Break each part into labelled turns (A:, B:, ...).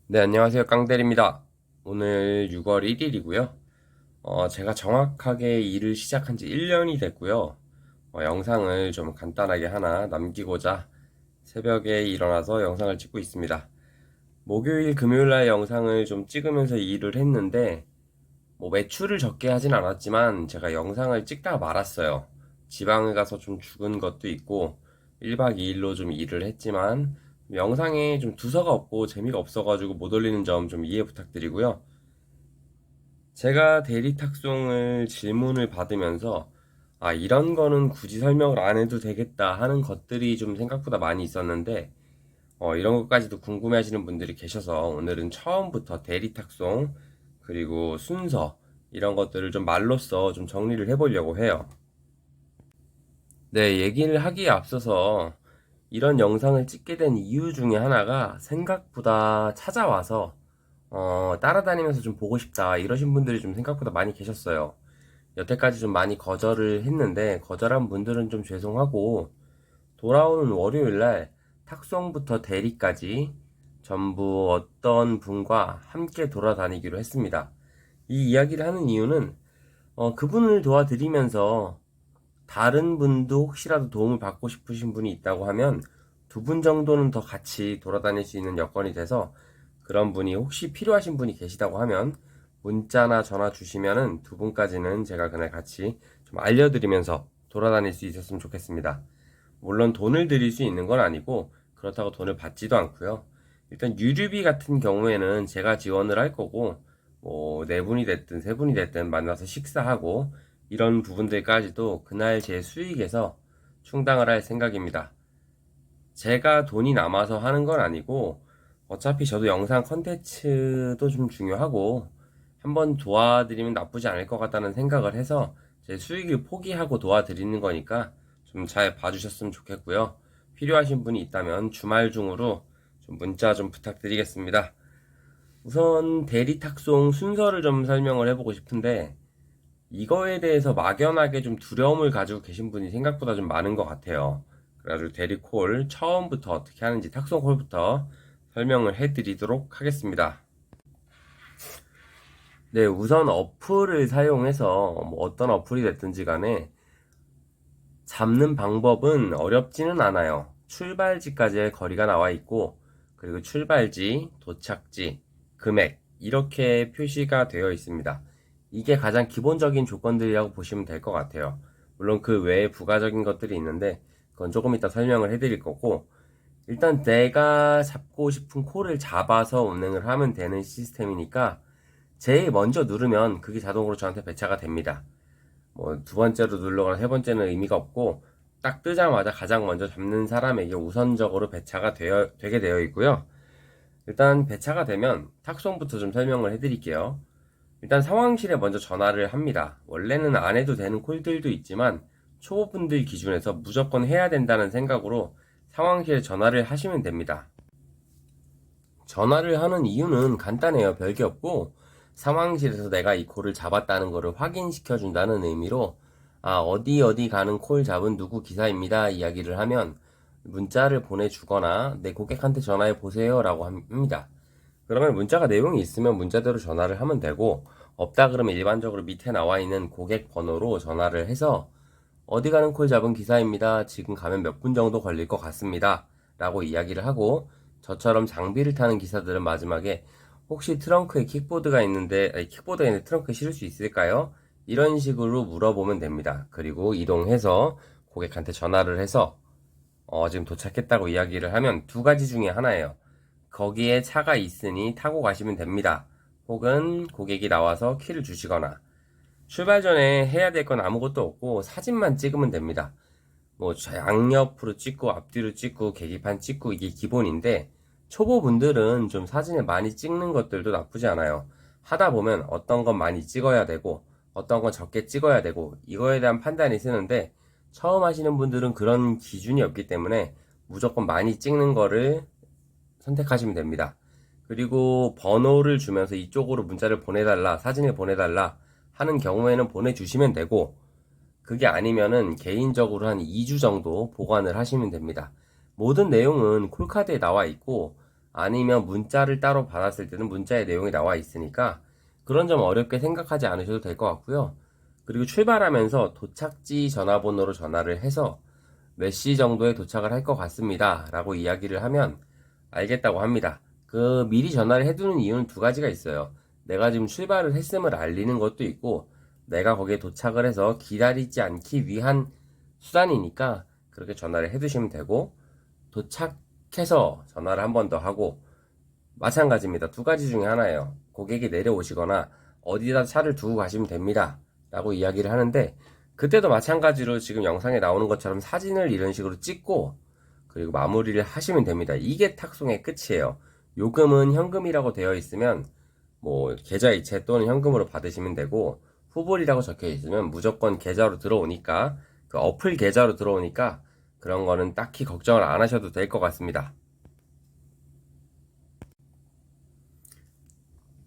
A: 네, 안녕하세요. 깡대리입니다. 오늘 6월 1일이고요. 제가 정확하게 일을 시작한 지 1년이 됐고요. 영상을 좀 간단하게 하나 남기고자 새벽에 일어나서 영상을 찍고 있습니다. 목요일, 금요일 날 영상을 좀 찍으면서 일을 했는데, 매출을 적게 하진 않았지만, 제가 영상을 찍다가 말았어요. 지방에 가서 좀 죽은 것도 있고, 1박 2일로 좀 일을 했지만, 영상에 좀 두서가 없고 재미가 없어가지고 못 올리는 점 좀 이해 부탁드리고요. 제가 대리 탁송을 질문을 받으면서 이런 거는 굳이 설명을 안 해도 되겠다 하는 것들이 좀 생각보다 많이 있었는데 이런 것까지도 궁금해 하시는 분들이 계셔서 오늘은 처음부터 대리 탁송 그리고 순서 이런 것들을 좀 말로써 좀 정리를 해보려고 해요. 네, 얘기를 하기에 앞서서 이런 영상을 찍게 된 이유 중에 하나가 생각보다 찾아와서 따라다니면서 좀 보고 싶다 이러신 분들이 좀 생각보다 많이 계셨어요. 여태까지 좀 많이 거절을 했는데 거절한 분들은 좀 죄송하고 돌아오는 월요일날 탁송부터 대리까지 전부 어떤 분과 함께 돌아다니기로 했습니다. 이 이야기를 하는 이유는 그분을 도와드리면서 다른 분도 혹시라도 도움을 받고 싶으신 분이 있다고 하면 두 분 정도는 더 같이 돌아다닐 수 있는 여건이 돼서 그런 분이 혹시 필요하신 분이 계시다고 하면 문자나 전화 주시면은 두 분까지는 제가 그날 같이 좀 알려드리면서 돌아다닐 수 있었으면 좋겠습니다. 물론 돈을 드릴 수 있는 건 아니고 그렇다고 돈을 받지도 않고요. 일단 유류비 같은 경우에는 제가 지원을 할 거고 네 분이 됐든 세 분이 됐든 만나서 식사하고 이런 부분들까지도 그날 제 수익에서 충당을 할 생각입니다. 제가 돈이 남아서 하는 건 아니고 어차피 저도 영상 컨텐츠도 좀 중요하고 한번 도와드리면 나쁘지 않을 것 같다는 생각을 해서 제 수익을 포기하고 도와드리는 거니까 좀 잘 봐주셨으면 좋겠고요. 필요하신 분이 있다면 주말 중으로 좀 문자 좀 부탁드리겠습니다. 우선 대리 탁송 순서를 좀 설명을 해보고 싶은데 이거에 대해서 막연하게 좀 두려움을 가지고 계신 분이 생각보다 좀 많은 것 같아요. 그래가지고 대리콜 처음부터 어떻게 하는지 탁송콜부터 설명을 해드리도록 하겠습니다. 네, 우선 어플을 사용해서 어떤 어플이 됐든지 간에 잡는 방법은 어렵지는 않아요. 출발지까지의 거리가 나와 있고, 그리고 출발지, 도착지, 금액, 이렇게 표시가 되어 있습니다. 이게 가장 기본적인 조건들이라고 보시면 될 것 같아요. 물론 그 외에 부가적인 것들이 있는데, 그건 조금 이따 설명을 해드릴 거고, 일단 내가 잡고 싶은 콜을 잡아서 운행을 하면 되는 시스템이니까, 제일 먼저 누르면 그게 자동으로 저한테 배차가 됩니다. 두 번째로 누르거나 세 번째는 의미가 없고 딱 뜨자마자 가장 먼저 잡는 사람에게 우선적으로 배차가 되게 되어 있고요. 일단 배차가 되면 탁송부터 좀 설명을 해드릴게요. 일단 상황실에 먼저 전화를 합니다. 원래는 안 해도 되는 콜들도 있지만 초보분들 기준에서 무조건 해야 된다는 생각으로 상황실에 전화를 하시면 됩니다. 전화를 하는 이유는 간단해요. 별게 없고 상황실에서 내가 이 콜을 잡았다는 것을 확인시켜 준다는 의미로 어디 어디 가는 콜 잡은 누구 기사입니다 이야기를 하면 문자를 보내주거나 내 고객한테 전화해 보세요 라고 합니다. 그러면 문자가 내용이 있으면 문자대로 전화를 하면 되고 없다 그러면 일반적으로 밑에 나와 있는 고객 번호로 전화를 해서 어디 가는 콜 잡은 기사입니다. 지금 가면 몇 분 정도 걸릴 것 같습니다. 라고 이야기를 하고 저처럼 장비를 타는 기사들은 마지막에 혹시 트렁크에 킥보드가 있는데 킥보드가 있는데 트렁크에 실을 수 있을까요? 이런 식으로 물어보면 됩니다. 그리고 이동해서 고객한테 전화를 해서 지금 도착했다고 이야기를 하면 두 가지 중에 하나예요. 거기에 차가 있으니 타고 가시면 됩니다. 혹은 고객이 나와서 키를 주시거나 출발 전에 해야 될 건 아무것도 없고 사진만 찍으면 됩니다. 양옆으로 찍고 앞뒤로 찍고 계기판 찍고 이게 기본인데 초보분들은 좀 사진을 많이 찍는 것들도 나쁘지 않아요. 하다 보면 어떤 건 많이 찍어야 되고 어떤 건 적게 찍어야 되고 이거에 대한 판단이 쓰는데 처음 하시는 분들은 그런 기준이 없기 때문에 무조건 많이 찍는 거를 선택하시면 됩니다. 그리고 번호를 주면서 이쪽으로 문자를 보내달라, 사진을 보내달라 하는 경우에는 보내주시면 되고 그게 아니면은 개인적으로 한 2주 정도 보관을 하시면 됩니다. 모든 내용은 콜카드에 나와 있고 아니면 문자를 따로 받았을 때는 문자의 내용이 나와 있으니까 그런 점 어렵게 생각하지 않으셔도 될 것 같고요. 그리고 출발하면서 도착지 전화번호로 전화를 해서 몇 시 정도에 도착을 할 것 같습니다 라고 이야기를 하면 알겠다고 합니다. 그 미리 전화를 해두는 이유는 두 가지가 있어요. 내가 지금 출발을 했음을 알리는 것도 있고, 내가 거기에 도착을 해서 기다리지 않기 위한 수단이니까 그렇게 전화를 해두시면 되고, 도착해서 전화를 한 번 더 하고, 마찬가지입니다. 두 가지 중에 하나예요. 고객이 내려오시거나 어디다 차를 두고 가시면 됩니다 라고 이야기를 하는데, 그때도 마찬가지로 지금 영상에 나오는 것처럼 사진을 이런 식으로 찍고 그리고 마무리를 하시면 됩니다. 이게 탁송의 끝이에요. 요금은 현금이라고 되어 있으면 뭐 계좌이체 또는 현금으로 받으시면 되고, 후불이라고 적혀 있으면 무조건 계좌로 들어오니까, 그 어플 계좌로 들어오니까 그런 거는 딱히 걱정을 안 하셔도 될 것 같습니다.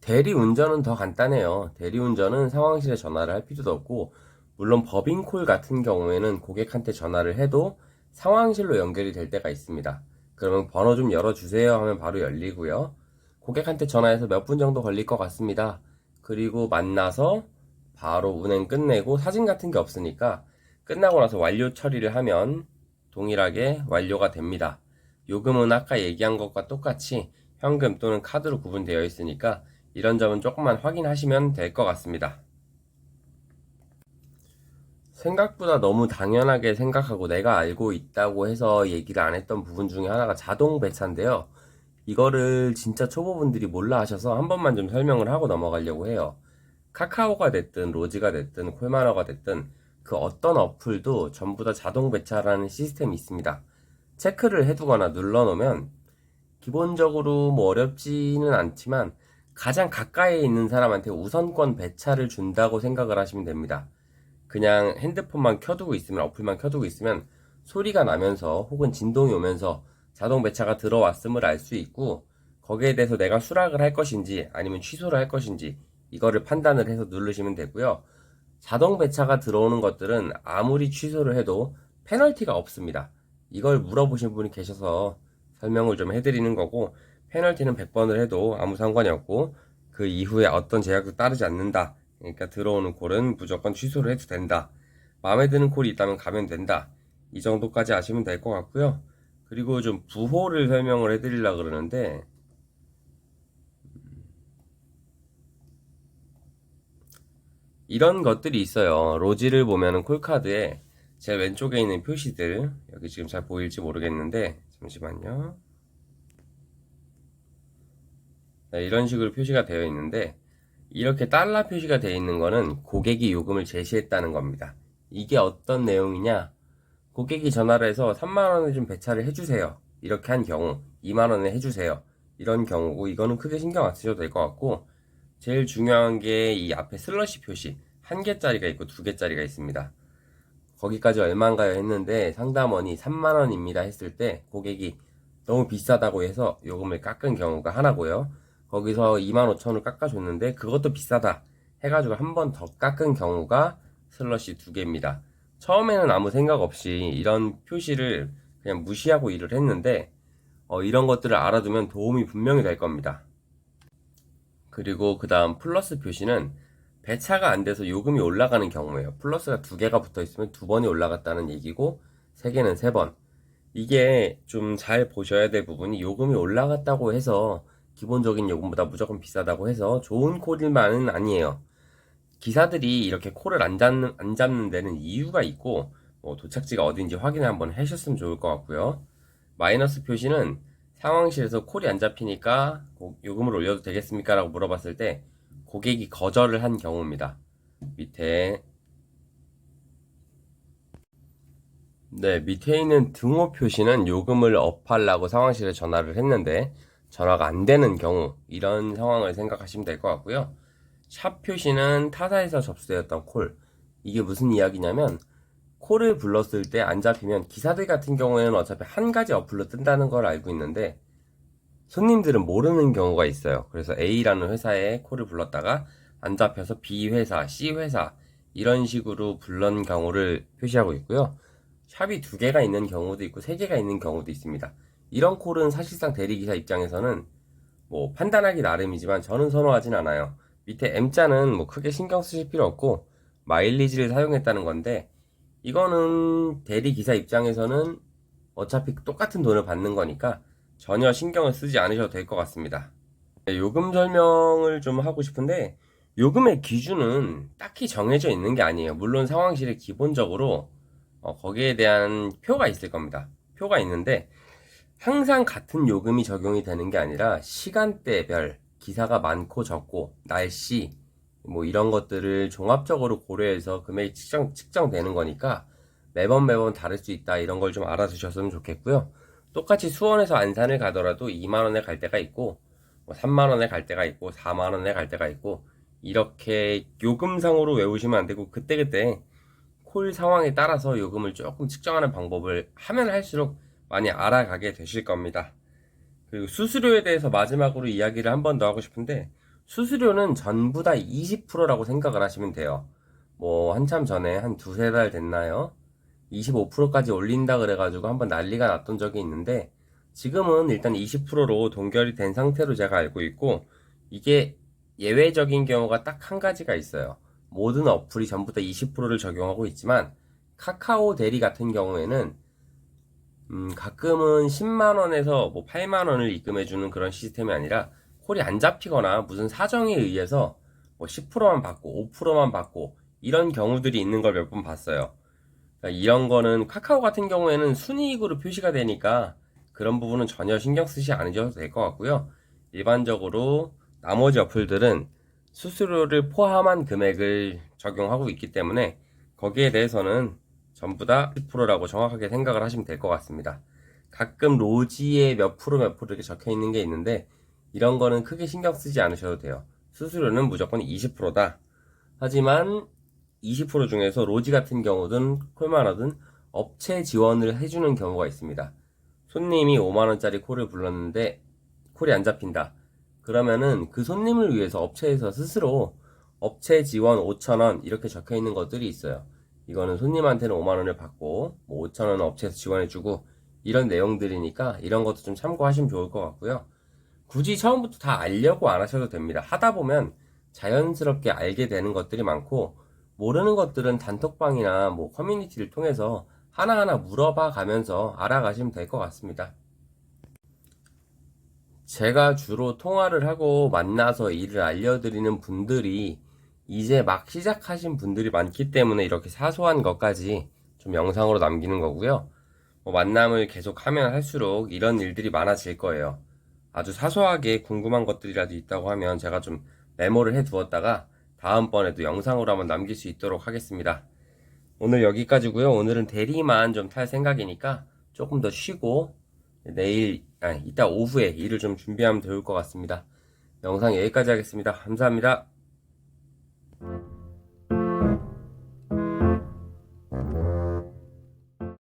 A: 대리운전은 더 간단해요. 대리운전은 상황실에 전화를 할 필요도 없고, 물론 법인콜 같은 경우에는 고객한테 전화를 해도 상황실로 연결이 될 때가 있습니다. 그러면 번호 좀 열어주세요 하면 바로 열리고요. 고객한테 전화해서 몇 분 정도 걸릴 것 같습니다. 그리고 만나서 바로 운행 끝내고, 사진 같은 게 없으니까 끝나고 나서 완료 처리를 하면 동일하게 완료가 됩니다. 요금은 아까 얘기한 것과 똑같이 현금 또는 카드로 구분되어 있으니까 이런 점은 조금만 확인하시면 될 것 같습니다. 생각보다 너무 당연하게 생각하고 내가 알고 있다고 해서 얘기를 안 했던 부분 중에 하나가 자동 배차인데요. 이거를 진짜 초보분들이 몰라 하셔서 한 번만 좀 설명을 하고 넘어가려고 해요. 카카오가 됐든 로지가 됐든 콜마너가 됐든 그 어떤 어플도 전부 다 자동 배차라는 시스템이 있습니다. 체크를 해두거나 눌러놓으면 기본적으로 뭐 어렵지는 않지만 가장 가까이에 있는 사람한테 우선권 배차를 준다고 생각을 하시면 됩니다. 그냥 핸드폰만 켜두고 있으면, 어플만 켜두고 있으면 소리가 나면서 혹은 진동이 오면서 자동 배차가 들어왔음을 알 수 있고, 거기에 대해서 내가 수락을 할 것인지 아니면 취소를 할 것인지 이거를 판단을 해서 누르시면 되고요. 자동 배차가 들어오는 것들은 아무리 취소를 해도 페널티가 없습니다. 이걸 물어보신 분이 계셔서 설명을 좀 해드리는 거고, 페널티는 100번을 해도 아무 상관이 없고 그 이후에 어떤 제약도 따르지 않는다. 그러니까 들어오는 콜은 무조건 취소를 해도 된다. 마음에 드는 콜이 있다면 가면 된다. 이 정도까지 아시면 될 것 같고요. 그리고 좀 부호를 설명을 해드리려고 그러는데, 이런 것들이 있어요. 로지를 보면은 콜카드에 제 왼쪽에 있는 표시들, 여기 지금 잘 보일지 모르겠는데 잠시만요. 네, 이런 식으로 표시가 되어 있는데, 이렇게 달러 표시가 되어 있는 거는 고객이 요금을 제시했다는 겁니다. 이게 어떤 내용이냐? 고객이 전화를 해서 3만원을 좀 배차를 해주세요. 이렇게 한 경우, 2만원에 해주세요. 이런 경우고, 이거는 크게 신경 안 쓰셔도 될 것 같고, 제일 중요한 게 이 앞에 슬러시 표시, 한 개짜리가 있고 두 개짜리가 있습니다. 거기까지 얼마인가요 했는데 상담원이 3만원입니다 했을 때 고객이 너무 비싸다고 해서 요금을 깎은 경우가 하나고요. 거기서 25,000원을 깎아줬는데 그것도 비싸다 해가지고 한 번 더 깎은 경우가 슬러시 두 개입니다. 처음에는 아무 생각 없이 이런 표시를 그냥 무시하고 일을 했는데, 이런 것들을 알아두면 도움이 분명히 될 겁니다. 그리고 그 다음 플러스 표시는 배차가 안 돼서 요금이 올라가는 경우예요. 플러스가 두 개가 붙어 있으면 두 번이 올라갔다는 얘기고, 세 개는 세 번. 이게 좀 잘 보셔야 될 부분이, 요금이 올라갔다고 해서 기본적인 요금보다 무조건 비싸다고 해서 좋은 콜일만은 아니에요. 기사들이 이렇게 콜을 안 잡는 데는 이유가 있고, 뭐 도착지가 어딘지 확인을 한번 하셨으면 좋을 것 같고요. 마이너스 표시는 상황실에서 콜이 안 잡히니까 요금을 올려도 되겠습니까? 라고 물어봤을 때 고객이 거절을 한 경우입니다. 밑에, 네, 밑에 있는 등호 표시는 요금을 업하려고 상황실에 전화를 했는데 전화가 안 되는 경우, 이런 상황을 생각하시면 될 것 같고요. 샵 표시는 타사에서 접수되었던 콜. 이게 무슨 이야기냐면, 콜을 불렀을 때 안 잡히면 기사들 같은 경우에는 어차피 한 가지 어플로 뜬다는 걸 알고 있는데 손님들은 모르는 경우가 있어요. 그래서 A라는 회사에 콜을 불렀다가 안 잡혀서 B 회사, C 회사 이런 식으로 불른 경우를 표시하고 있고요. 샵이 두 개가 있는 경우도 있고 세 개가 있는 경우도 있습니다. 이런 콜은 사실상 대리기사 입장에서는 뭐 판단하기 나름이지만 저는 선호하진 않아요. 밑에 M자는 뭐 크게 신경 쓰실 필요 없고 마일리지를 사용했다는 건데, 이거는 대리기사 입장에서는 어차피 똑같은 돈을 받는 거니까 전혀 신경을 쓰지 않으셔도 될 것 같습니다. 네, 요금 설명을 좀 하고 싶은데, 요금의 기준은 딱히 정해져 있는 게 아니에요. 물론 상황실에 기본적으로 거기에 대한 표가 있을 겁니다. 표가 있는데 항상 같은 요금이 적용이 되는 게 아니라 시간대별, 기사가 많고 적고, 날씨, 뭐 이런 것들을 종합적으로 고려해서 금액이 측정되는 거니까 매번 다를 수 있다, 이런 걸 좀 알아두셨으면 좋겠고요. 똑같이 수원에서 안산을 가더라도 2만원에 갈 때가 있고, 뭐 3만원에 갈 때가 있고, 4만원에 갈 때가 있고, 이렇게 요금상으로 외우시면 안 되고, 그때그때 콜 상황에 따라서 요금을 조금 측정하는 방법을 하면 할수록 많이 알아가게 되실 겁니다. 그리고 수수료에 대해서 마지막으로 이야기를 한 번 더 하고 싶은데, 수수료는 전부 다 20%라고 생각을 하시면 돼요. 뭐 한참 전에 한 두세 달 됐나요? 25%까지 올린다 그래가지고 한번 난리가 났던 적이 있는데, 지금은 일단 20%로 동결이 된 상태로 제가 알고 있고, 이게 예외적인 경우가 딱 한 가지가 있어요. 모든 어플이 전부 다 20%를 적용하고 있지만 카카오 대리 같은 경우에는 가끔은 10만원에서 뭐 8만원을 입금해주는 그런 시스템이 아니라, 콜이 안 잡히거나 무슨 사정에 의해서 뭐 10%만 받고 5%만 받고 이런 경우들이 있는 걸 몇 번 봤어요. 그러니까 이런 거는 카카오 같은 경우에는 순이익으로 표시가 되니까 그런 부분은 전혀 신경 쓰지 않으셔도 될 것 같고요. 일반적으로 나머지 어플들은 수수료를 포함한 금액을 적용하고 있기 때문에 거기에 대해서는 전부 다 10%라고 정확하게 생각을 하시면 될 것 같습니다. 가끔 로지에 몇 프로 몇 프로 이렇게 적혀 있는 게 있는데, 이런 거는 크게 신경 쓰지 않으셔도 돼요. 수수료는 무조건 20%다. 하지만 20% 중에서 로지 같은 경우든 콜마너든 업체 지원을 해주는 경우가 있습니다. 손님이 5만원짜리 콜을 불렀는데 콜이 안 잡힌다. 그러면은 그 손님을 위해서 업체에서 스스로 업체 지원 5천원 이렇게 적혀 있는 것들이 있어요. 이거는 손님한테는 5만원을 받고 뭐 5천원은 업체에서 지원해주고, 이런 내용들이니까 이런 것도 좀 참고하시면 좋을 것 같고요. 굳이 처음부터 다 알려고 안 하셔도 됩니다. 하다 보면 자연스럽게 알게 되는 것들이 많고, 모르는 것들은 단톡방이나 뭐 커뮤니티를 통해서 하나하나 물어봐 가면서 알아가시면 될 것 같습니다. 제가 주로 통화를 하고 만나서 일을 알려드리는 분들이 이제 막 시작하신 분들이 많기 때문에 이렇게 사소한 것까지 좀 영상으로 남기는 거고요. 뭐 만남을 계속하면 할수록 이런 일들이 많아질 거예요. 아주 사소하게 궁금한 것들이라도 있다고 하면 제가 좀 메모를 해 두었다가 다음번에도 영상으로 한번 남길 수 있도록 하겠습니다. 오늘 여기까지고요. 오늘은 대리만 좀 탈 생각이니까 조금 더 쉬고 이따 오후에 일을 좀 준비하면 좋을 것 같습니다. 영상 여기까지 하겠습니다. 감사합니다.